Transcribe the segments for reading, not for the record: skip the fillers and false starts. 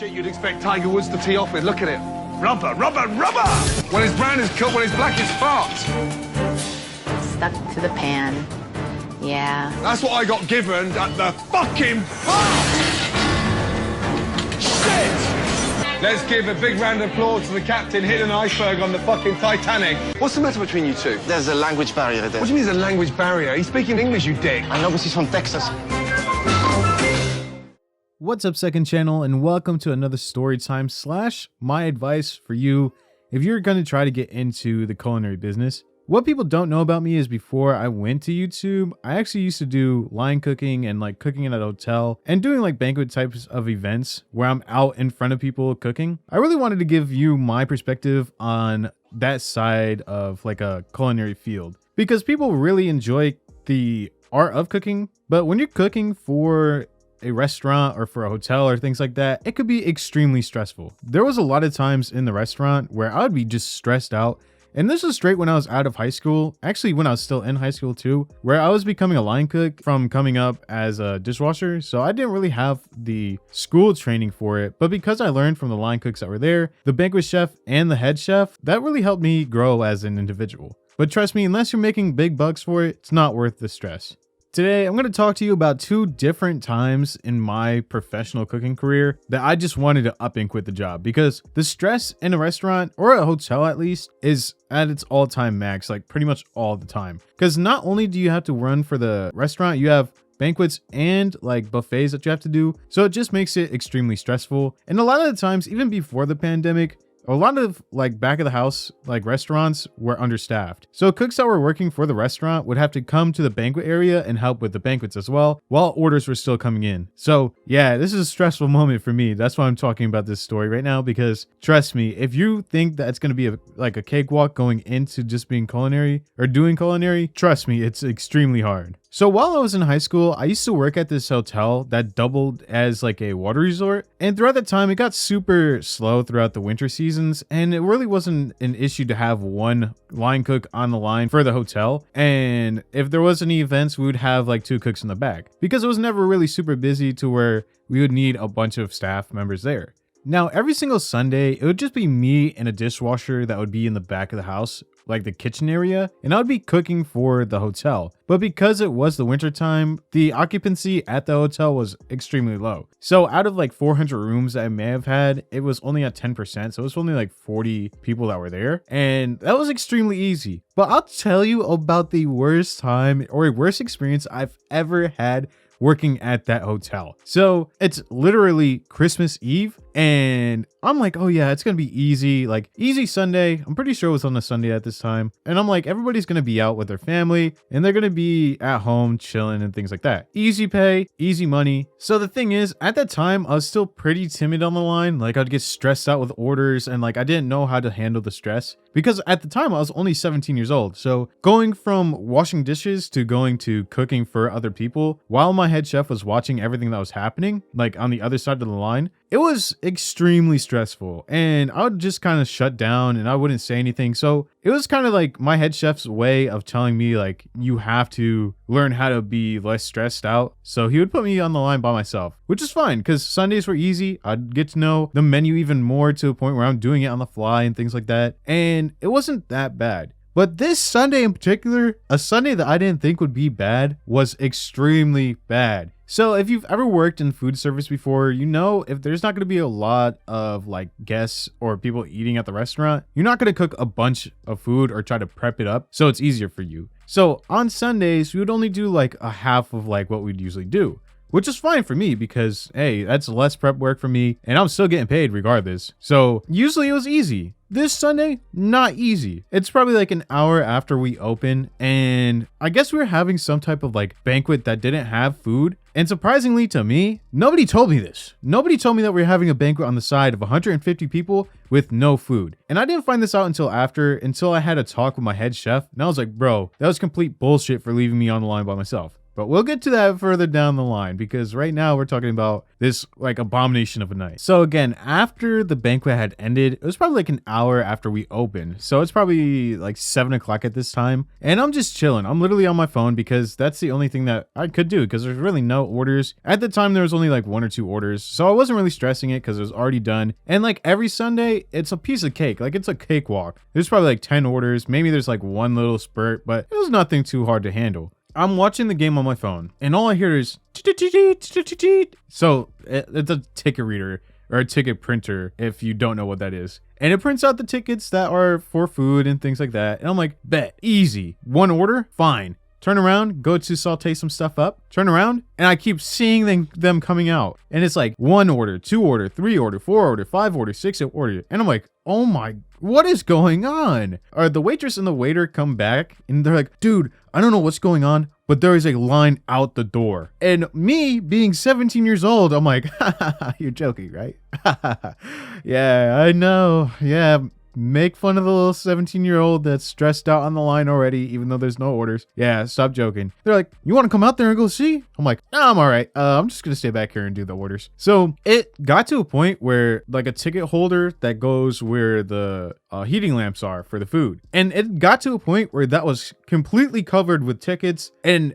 shit you'd expect Tiger Woods to tee off with. Look at it. Rubber, rubber, rubber! When it's brown, it's cooked. When it's black, it's fart. Stuck to the pan. Yeah. That's what I got given at the fucking park! Shit! Let's give a big round of applause to the captain hitting an iceberg on the fucking Titanic. What's the matter between you two? There's a language barrier there. What do you mean there's a language barrier? He's speaking English, you dick. I know, but he's from Texas. What's up, second channel, and welcome to another Storytime / my advice for you if you're going to try to get into the culinary business. What people don't know about me is before I went to YouTube, I actually used to do line cooking and like cooking at a hotel and doing like banquet types of events where I'm out in front of people cooking. I really wanted to give you my perspective on that side of like a culinary field because people really enjoy the art of cooking, but when you're cooking for a restaurant or for a hotel or things like that, it could be extremely stressful. There was a lot of times in the restaurant where I would be just stressed out. And this was straight when I was out of high school, actually when I was still in high school too, where I was becoming a line cook from coming up as a dishwasher. So I didn't really have the school training for it, but because I learned from the line cooks that were there, the banquet chef and the head chef, that really helped me grow as an individual. But trust me, unless you're making big bucks for it, it's not worth the stress. Today, I'm going to talk to you about two different times in my professional cooking career that I just wanted to up and quit the job because the stress in a restaurant or a hotel at least is at its all-time max, like pretty much all the time. Because not only do you have to run for the restaurant, you have banquets and like buffets that you have to do. So it just makes it extremely stressful. And a lot of the times, even before the pandemic, a lot of like back of the house like restaurants were understaffed. So cooks that were working for the restaurant would have to come to the banquet area and help with the banquets as well while orders were still coming in. So yeah, this is a stressful moment for me. That's why I'm talking about this story right now, because trust me, if you think that it's going to be like a cakewalk going into just being culinary or doing culinary, trust me, it's extremely hard. So while I was in high school, I used to work at this hotel that doubled as like a water resort. And throughout that time, it got super slow throughout the winter seasons. And it really wasn't an issue to have one line cook on the line for the hotel. And if there was any events, we would have like two cooks in the back because it was never really super busy to where we would need a bunch of staff members there. Now, every single Sunday, it would just be me and a dishwasher that would be in the back of the house, like the kitchen area, and I would be cooking for the hotel. But because it was the winter time, the occupancy at the hotel was extremely low. So out of like 400 rooms that I may have had, it was only at 10%. So it was only like 40 people that were there. And that was extremely easy. But I'll tell you about the worst time or a worst experience I've ever had working at that hotel. So it's literally Christmas Eve and I'm like, oh yeah, it's gonna be easy, like easy Sunday. I'm pretty sure it was on a Sunday at this time. And I'm like, everybody's gonna be out with their family and they're gonna be at home chilling and things like that. Easy pay, easy money. So the thing is, at that time, I was still pretty timid on the line. Like I'd get stressed out with orders and like I didn't know how to handle the stress because at the time I was only 17 years old. So going from washing dishes to going to cooking for other people while my head chef was watching everything that was happening, like on the other side of the line, it was extremely stressful and I would just kind of shut down and I wouldn't say anything. So it was kind of like my head chef's way of telling me like, you have to learn how to be less stressed out. So he would put me on the line by myself, which is fine because Sundays were easy. I'd get to know the menu even more to a point where I'm doing it on the fly and things like that. And it wasn't that bad. But this Sunday in particular, a Sunday that I didn't think would be bad, was extremely bad. So if you've ever worked in food service before, you know if there's not going to be a lot of like guests or people eating at the restaurant, you're not going to cook a bunch of food or try to prep it up so it's easier for you. So on Sundays, we would only do like a half of like what we'd usually do, which is fine for me because, hey, that's less prep work for me and I'm still getting paid regardless. So usually it was easy. This Sunday, not easy. It's probably like an hour after we open and I guess we were having some type of like banquet that didn't have food. And surprisingly to me, nobody told me this. Nobody told me that we were having a banquet on the side of 150 people with no food. And I didn't find this out until I had a talk with my head chef. And I was like, bro, that was complete bullshit for leaving me on the line by myself. but we'll get to that further down the line because right now we're talking about this like abomination of a night. So again, after the banquet had ended, it was probably like an hour after we opened. So it's probably like 7 o'clock at this time. And I'm just chilling. I'm literally on my phone because that's the only thing that I could do because there's really no orders. At the time, there was only like 1 or 2 orders. So I wasn't really stressing it because it was already done. And like every Sunday, it's a piece of cake. Like it's a cakewalk. There's probably like 10 orders. Maybe there's like one little spurt, but it was nothing too hard to handle. I'm watching the game on my phone and all I hear is so it's a ticket reader or a ticket printer if you don't know what that is. And it prints out the tickets that are for food and things like that. And I'm like, bet, easy. 1 order, fine. Turn around, go to saute some stuff up, turn around, and I keep seeing them coming out. And it's like 1 order, 2 order, 3 order, 4 order, 5 order, 6 order. And I'm like, oh my, what is going on? Or the waitress and the waiter come back and they're like, dude, I don't know what's going on, but there is a line out the door. And me being 17 years old, I'm like, you're joking, right? Yeah, I know. Yeah. Make fun of the little 17-year-old that's stressed out on the line already, even though there's no orders. Yeah, stop joking. They're like, you want to come out there and go see? I'm like, no, I'm all right. I'm just going to stay back here and do the orders. So it got to a point where like a ticket holder that goes where the heating lamps are for the food. And it got to a point where that was completely covered with tickets, and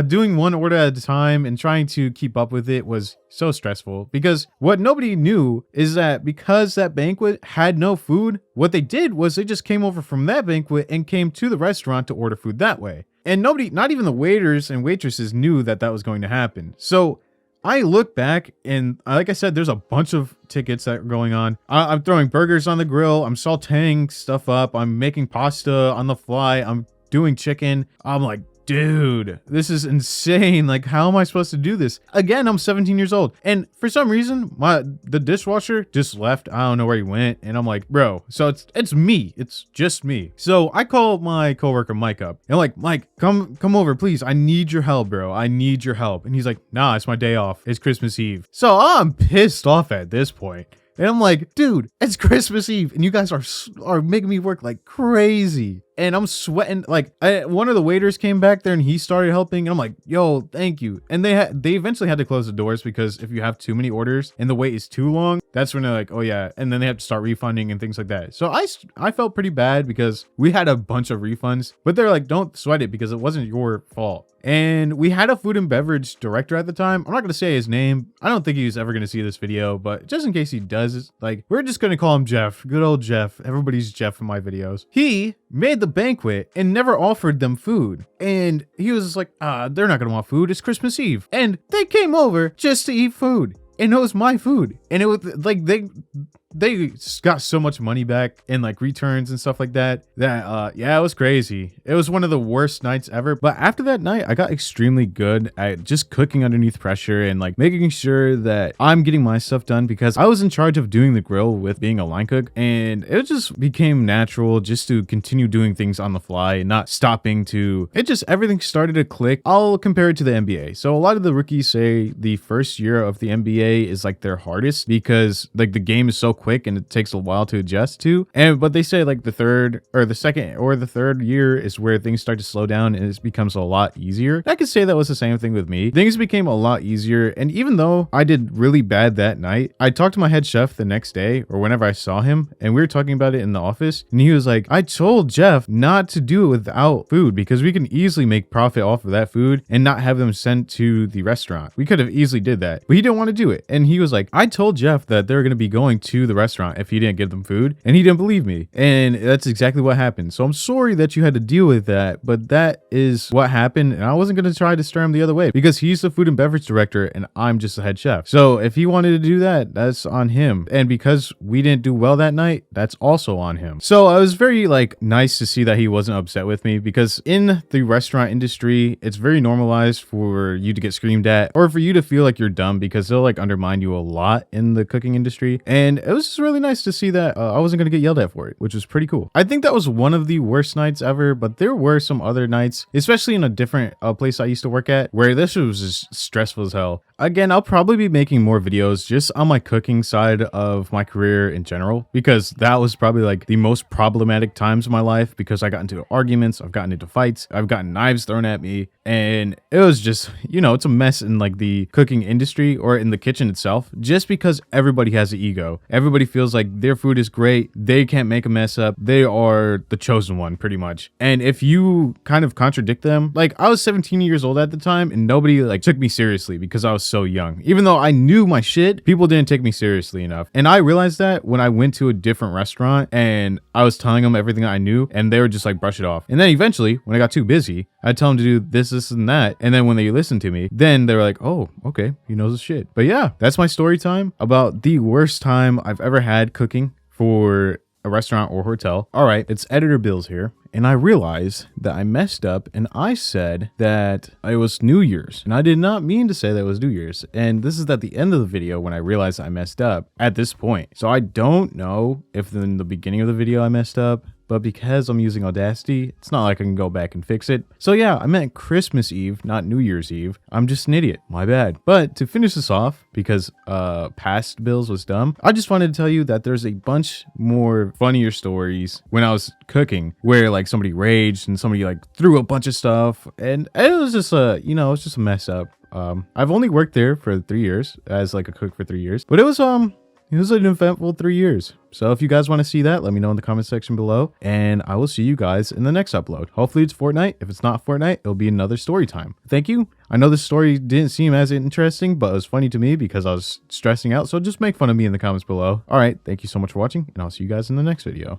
doing 1 order at a time and trying to keep up with it was so stressful because what nobody knew is that because that banquet had no food, what they did was they just came over from that banquet and came to the restaurant to order food that way. And nobody, not even the waiters and waitresses, knew that that was going to happen. So I look back and like I said, there's a bunch of tickets that are going on. I'm throwing burgers on the grill. I'm sauteing stuff up. I'm making pasta on the fly. I'm doing chicken. I'm like, dude, this is insane. Like, how am I supposed to do this? Again, I'm 17 years old. And for some reason, the dishwasher just left. I don't know where he went. And I'm like, bro, so it's me. It's just me. So I call my coworker Mike up. And I'm like, Mike, come over, please. I need your help, bro. I need your help. And he's like, nah, it's my day off. It's Christmas Eve. So I'm pissed off at this point. And I'm like, dude, it's Christmas Eve and you guys are making me work like crazy. And I'm sweating. Like one of the waiters came back there and he started helping. And I'm like, yo, thank you. And they eventually had to close the doors because if you have too many orders and the wait is too long, that's when they're like, oh yeah. And then they have to start refunding and things like that. So I felt pretty bad because we had a bunch of refunds, but they're like, don't sweat it because it wasn't your fault. And we had a food and beverage director at the time. I'm not going to say his name. I don't think he's ever going to see this video, but just in case he does, like, we're just going to call him Jeff. Good old Jeff. Everybody's Jeff in my videos. He made the banquet and never offered them food. And he was just like, they're not going to want food. It's Christmas Eve. And they came over just to eat food. And it was my food. And it was like, they got so much money back in like returns and stuff like that yeah, it was crazy. It was one of the worst nights ever. But after that night, I got extremely good at just cooking underneath pressure and like making sure that I'm getting my stuff done because I was in charge of doing the grill with being a line cook, and it just became natural just to continue doing things on the fly and not stopping to it. Just everything started to click. I'll compare it to the NBA. So a lot of the rookies say the first year of the NBA is like their hardest because like the game is so quick and it takes a while to adjust to. But they say like the second or the third year is where things start to slow down and it becomes a lot easier. I could say that was the same thing with me. Things became a lot easier. And even though I did really bad that night, I talked to my head chef the next day or whenever I saw him, and we were talking about it in the office. And he was like, I told Jeff not to do it without food because we can easily make profit off of that food and not have them sent to the restaurant. We could have easily did that, but he didn't want to do it. And he was like, I told Jeff that they're going to be going to the restaurant if he didn't give them food, and he didn't believe me. And that's exactly what happened. So I'm sorry that you had to deal with that, but that is what happened. And I wasn't going to try to stir him the other way because he's the food and beverage director and I'm just the head chef. So if he wanted to do that, that's on him. And because we didn't do well that night, that's also on him. So I was very like nice to see that he wasn't upset with me because in the restaurant industry, it's very normalized for you to get screamed at or for you to feel like you're dumb because they'll like undermine you a lot in the cooking industry. And it was was just really nice to see that I wasn't going to get yelled at for it, which was pretty cool. I think that was one of the worst nights ever, but there were some other nights, especially in a different place I used to work at, where this was just stressful as hell. Again, I'll probably be making more videos just on my cooking side of my career in general, because that was probably like the most problematic times of my life, because I got into arguments, I've gotten into fights, I've gotten knives thrown at me, and it was just, you know, it's a mess in like the cooking industry or in the kitchen itself, just because everybody has an ego. Everybody feels like their food is great, they can't make a mess up, they are the chosen one pretty much. And if you kind of contradict them, like I was 17 years old at the time and nobody like took me seriously because I was so young. Even though I knew my shit, people didn't take me seriously enough. And I realized that when I went to a different restaurant and I was telling them everything I knew and they would just like brush it off. And then eventually when I got too busy, I'd tell them to do this, and that. And then when they listened to me, then they were like, oh, okay, he knows his shit. But yeah, that's my story time about the worst time I've ever had cooking for a restaurant or hotel. All right, it's Editor Bills here. And I realized that I messed up and I said that it was New Year's. And I did not mean to say that it was New Year's. And this is at the end of the video when I realized I messed up at this point. So I don't know if in the beginning of the video I messed up, but because I'm using Audacity, it's not like I can go back and fix it. So yeah, I meant Christmas Eve, not New Year's Eve. I'm just an idiot, my bad. But to finish this off, because past Bills was dumb, I just wanted to tell you that there's a bunch more funnier stories when I was cooking where like somebody raged and somebody like threw a bunch of stuff, and it was just a, you know, it's just a mess up. I've only worked there for 3 years as like a cook for 3 years, but it was an eventful 3 years. So if you guys want to see that, let me know in the comment section below, and I will see you guys in the next upload. Hopefully it's Fortnite. If it's not Fortnite, it'll be another story time. Thank you. I know this story didn't seem as interesting, but it was funny to me because I was stressing out. So just make fun of me in the comments below. All right. Thank you so much for watching, and I'll see you guys in the next video.